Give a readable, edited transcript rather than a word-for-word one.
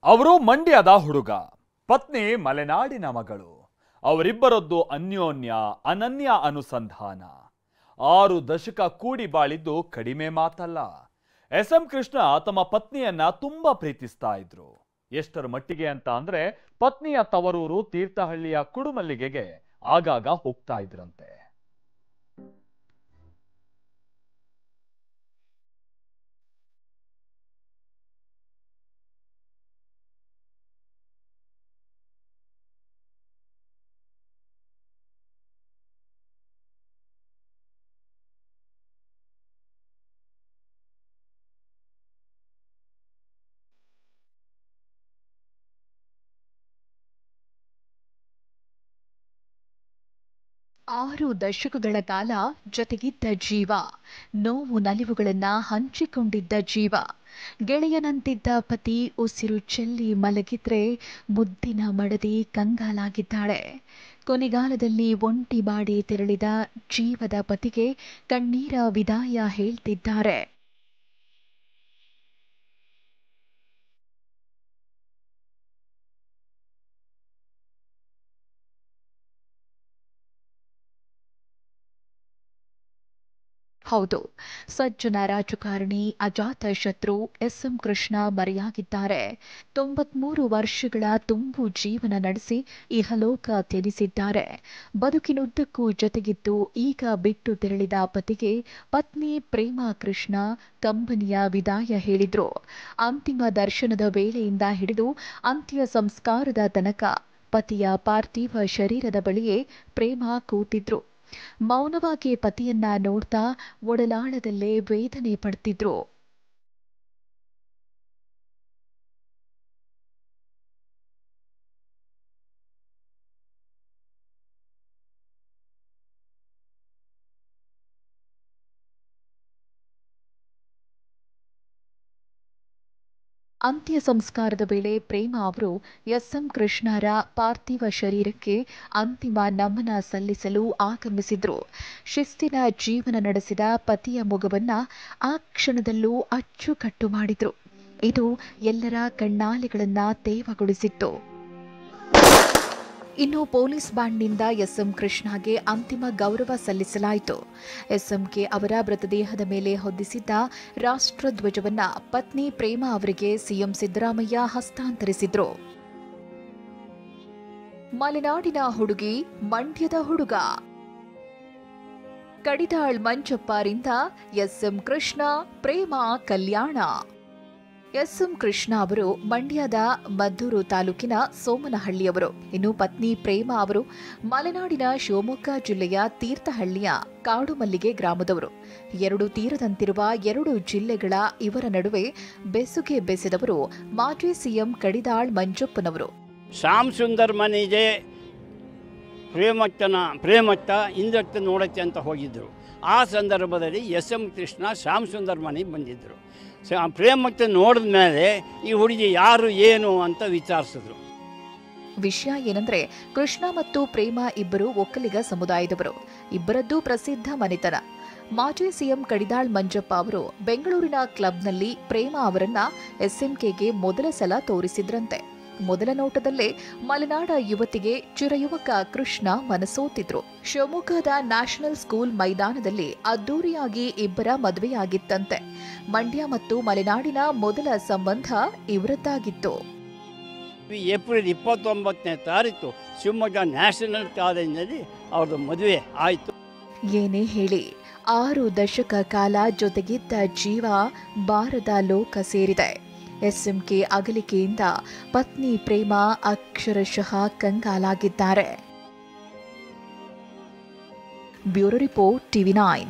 ಅವರು ಮಂಡ್ಯದ ಹುಡುಗ, ಪತ್ನಿ ಮಲೆನಾಡಿನ ಮಗಳು. ಅವರಿಬ್ಬರದ್ದು ಅನ್ಯೋನ್ಯ ಅನನ್ಯ ಅನುಸಂಧಾನ. 6 ದಶಕ ಕೂಡಿ ಬಾಳಿದ್ದು ಕಡಿಮೆ ಮಾತಲ್ಲ. ಎಸ್.ಎಂ. ಕೃಷ್ಣ ತಮ್ಮ ಪತ್ನಿಯನ್ನ ತುಂಬಾ ಪ್ರೀತಿಸ್ತಾ ಇದ್ರು. ಎಷ್ಟರ ಮಟ್ಟಿಗೆ ಅಂತ ಅಂದ್ರೆ ಪತ್ನಿಯ ತವರೂರು ತೀರ್ಥಹಳ್ಳಿಯ ಕುಡುಮಲ್ಲಿಗೆಗೆ ಆಗಾಗ ಹೋಗ್ತಾ ಇದ್ರಂತೆ. ಆರು ದಶಕಗಳ ಕಾಲ ಜೊತೆಗಿದ್ದ ಜೀವ, ನೋವು ನಲಿವುಗಳನ್ನ ಹಂಚಿಕೊಂಡಿದ್ದ ಜೀವ, ಗೆಳೆಯನಂತಿದ್ದ ಪತಿ ಉಸಿರು ಚೆಲ್ಲಿ ಮಲಗಿದ್ರೆ ಮುದ್ದಿನ ಮಡದಿ ಕಂಗಾಲಾಗಿದ್ದಾಳೆ. ಕೊನೆಗಾಲದಲ್ಲಿ ಒಂಟಿ ಬಾಡಿ ತೆರಳಿದ ಜೀವದ ಪತಿಗೆ ಕಣ್ಣೀರ ವಿದಾಯ ಹೇಳ್ತಿದ್ದಾರೆ. ಹೌದು, ಸಜ್ಜನ ರಾಜಕಾರಣಿ ಅಜಾತ ಶತ್ರು ಎಸ್.ಎಂ. ಕೃಷ್ಣ ಮರೆಯಾಗಿದ್ದಾರೆ. 93 ವರ್ಷಗಳ ತುಂಬು ಜೀವನ ನಡೆಸಿ ಇಹಲೋಕ ತ್ಯಜಿಸಿದ್ದಾರೆ. ಬದುಕಿನುದ್ದಕ್ಕೂ ಜೊತೆಗಿದ್ದು ಈಗ ಬಿಟ್ಟು ತೆರಳಿದ ಪತಿಗೆ ಪತ್ನಿ ಪ್ರೇಮಾ ಕೃಷ್ಣ ಕಂಬನಿಯ ವಿದಾಯ ಹೇಳಿದ್ರು. ಅಂತಿಮ ದರ್ಶನದ ವೇಳೆಯಿಂದ ಹಿಡಿದು ಅಂತ್ಯ ಸಂಸ್ಕಾರದ ತನಕ ಪತಿಯ ಪಾರ್ಥಿವ ಶರೀರದ ಬಳಿಯೇ ಪ್ರೇಮಾ ಕೂತಿದ್ರು. ಮೌನವಾಗಿ ಪತಿಯನ್ನ ನೋಡ್ತಾ ಒಡಲಾಳದಲ್ಲೇ ವೇದನೆ ಪಡ್ತಿದ್ರು. ಅಂತ್ಯ ಸಂಸ್ಕಾರದ ವೇಳೆ ಪ್ರೇಮಾ ಅವರು ಎಸ್.ಎಂ. ಕೃಷ್ಣರ ಪಾರ್ಥಿವ ಶರೀರಕ್ಕೆ ಅಂತಿಮ ನಮನ ಸಲ್ಲಿಸಲು ಆಗಮಿಸಿದ್ರು. ಶಿಸ್ತಿನ ಜೀವನ ನಡೆಸಿದ ಪತಿಯ ಮೊಗವನ್ನ ಆ ಕ್ಷಣದಲ್ಲೂ ಅಚ್ಚುಕಟ್ಟು ಮಾಡಿದ್ರು. ಇದು ಎಲ್ಲರ ಕಣ್ಣಾಲೆಗಳನ್ನ ತೇವಗೊಳಿಸಿತ್ತು. ಇನ್ನು ಪೊಲೀಸ್ ಬ್ಯಾಂಡ್ನಿಂದ ಎಸ್.ಎಂ. ಕೃಷ್ಣಗೆ ಅಂತಿಮ ಗೌರವ ಸಲ್ಲಿಸಲಾಯಿತು. ಎಸ್.ಎಂ.ಕೆ ಅವರ ಮೃತದೇಹದ ಮೇಲೆ ಹೊದ್ದಿಸಿದ್ದ ರಾಷ್ಟ್ರಧ್ವಜವನ್ನ ಪತ್ನಿ ಪ್ರೇಮಾ ಅವರಿಗೆ ಸಿಎಂ ಸಿದ್ದರಾಮಯ್ಯ ಹಸ್ತಾಂತರಿಸಿದ್ರು. ಮಲೆನಾಡಿನ ಹುಡುಗಿ, ಮಂಡ್ಯದ ಹುಡುಗ. ಕಡಿದಾಳ್ ಮಂಜಪ್ಪರಿಂದ ಎಸ್.ಎಂ. ಕೃಷ್ಣ ಪ್ರೇಮಾ ಕಲ್ಯಾಣ. ಎಸ್.ಎಂ. ಕೃಷ್ಣ ಅವರು ಮಂಡ್ಯದ ಮದ್ದೂರು ತಾಲೂಕಿನ ಸೋಮನಹಳ್ಳಿಯವರು. ಇನ್ನು ಪತ್ನಿ ಪ್ರೇಮಾ ಅವರು ಮಲೆನಾಡಿನ ಶಿವಮೊಗ್ಗ ಜಿಲ್ಲೆಯ ತೀರ್ಥಹಳ್ಳಿಯ ಕಾಡುಮಲ್ಲಿಗೆ ಗ್ರಾಮದವರು. 2 ತೀರದಂತಿರುವ 2 ಜಿಲ್ಲೆಗಳ ಇವರ ನಡುವೆ ಬೆಸುಗೆ ಬೆಸೆದವರು ಮಾಜಿ ಸಿಎಂ ಕಡಿದಾಳ್ ಮಂಜಪ್ಪನವರು. ಶ್ಯಾಮ್ ಸುಂದರ್ ಮನೆಗೆ ಪ್ರೇಮಕ್ಕ ಇಂದಕ್ಕೆ ನೋಡಕ್ಕೆ ಅಂತ ಹೋಗಿದ್ದರು. ಆ ಸಂದರ್ಭದಲ್ಲಿ ಎಸ್.ಎಂ. ಕೃಷ್ಣ ಶ್ಯಾಮ್ ಸುಂದರ್ ಮನೆಗೆ ಬಂದಿದ್ದರು. ಪ್ರೇಮಕ್ಕೆ ನೋಡಿದ ಮೇಲೆ ಈ ಹುಡುಗಿ ಯಾರು ಏನು ಅಂತ ವಿಚಾರಿಸಿದ್ರು. ವಿಷಯ ಏನಂದ್ರೆ, ಕೃಷ್ಣ ಮತ್ತು ಪ್ರೇಮಾ ಇಬ್ಬರು ಒಕ್ಕಲಿಗ ಸಮುದಾಯದವರು. ಇಬ್ಬರದ್ದು ಪ್ರಸಿದ್ಧ ಮನೆತನ. ಮಾಜಿ ಸಿಎಂ ಕಡಿದಾಳ್ ಮಂಜಪ್ಪ ಅವರು ಬೆಂಗಳೂರಿನ ಕ್ಲಬ್ನಲ್ಲಿ ಪ್ರೇಮಾ ಅವರನ್ನ ಎಸ್.ಎಂ.ಕೆಗೆ ಮೊದಲ ಸಲ ತೋರಿಸಿದ್ರಂತೆ. ಮೊದಲ ನೋಟದಲ್ಲೇ ಮಲೆನಾಡ ಯುವತಿಗೆ ಚಿರಯುವಕ ಕೃಷ್ಣ ಮನಸೋತಿದ್ರು. ಶಿವಮೊಗ್ಗದ ನ್ಯಾಷನಲ್ ಸ್ಕೂಲ್ ಮೈದಾನದಲ್ಲಿ ಅದ್ದೂರಿಯಾಗಿ ಇಬ್ಬರ ಮದುವೆಯಾಗಿತ್ತಂತೆ. ಮಂಡ್ಯ ಮತ್ತು ಮಲೆನಾಡಿನ ಮೊದಲ ಸಂಬಂಧ ಇವರದ್ದಾಗಿತ್ತು. ಏಪ್ರಿಲ್ 29ನೇ ತಾರೀಕು ಶಿವಮೊಗ್ಗ ನ್ಯಾಷನಲ್ ಕಾಲೇಜಿನಲ್ಲಿ ಅವ್ರದ್ದು ಮದುವೆ ಆಯಿತು. ಏನೇ ಹೇಳಿ, 6 ದಶಕ ಕಾಲ ಜೊತೆಗಿದ್ದ ಜೀವ ಬಾರದ ಲೋಕ ಸೇರಿದೆ. ಎಸ್.ಎಂ.ಕೆ ಅಗಲಿಕೆಯಿಂದ ಪತ್ನಿ ಪ್ರೇಮಾ ಅಕ್ಷರಶಃ ಕಂಗಾಲಾಗಿದ್ದಾರೆ. Bureau report, TV9.